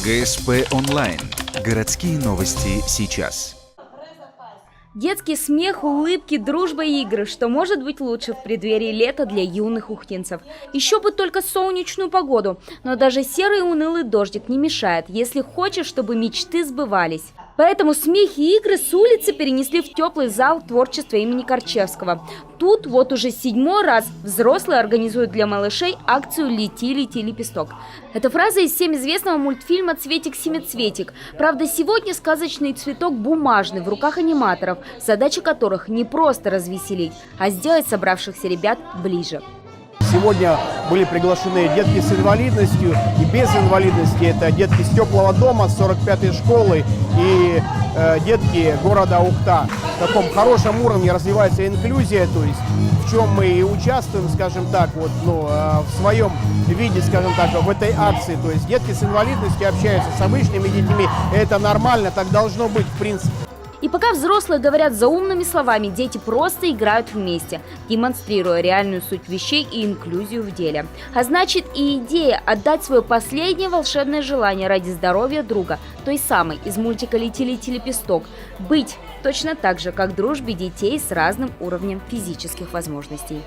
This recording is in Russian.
ГСП онлайн. Городские новости сейчас. Детский смех, улыбки, дружба и игры. Что может быть лучше в преддверии лета для юных ухтинцев? Еще бы только солнечную погоду. Но даже серый унылый дождик не мешает, если хочешь, чтобы мечты сбывались. Поэтому смех и игры с улицы перенесли в теплый зал творчества имени Корчевского. Тут вот уже 7-й раз взрослые организуют для малышей акцию «Лети, лети, лепесток». Это фраза из всем известного мультфильма «Цветик-семицветик». Правда, сегодня сказочный цветок бумажный в руках аниматоров, задача которых не просто развеселить, а сделать собравшихся ребят ближе. Сегодня были приглашены детки с инвалидностью и без инвалидности. Это детки с теплого дома, с 45-й школы и детки города Ухта. В таком хорошем уровне развивается инклюзия, то есть в чем мы и участвуем, скажем так, вот, в своем виде, скажем так, в этой акции. То есть детки с инвалидностью общаются с обычными детьми. Это нормально, так должно быть в принципе. И пока взрослые говорят заумными словами, дети просто играют вместе, демонстрируя реальную суть вещей и инклюзию в деле. А значит, и идея отдать свое последнее волшебное желание ради здоровья друга, той самой из мультика «Лети, лети, лепесток», быть точно так же, как в дружбе детей с разным уровнем физических возможностей.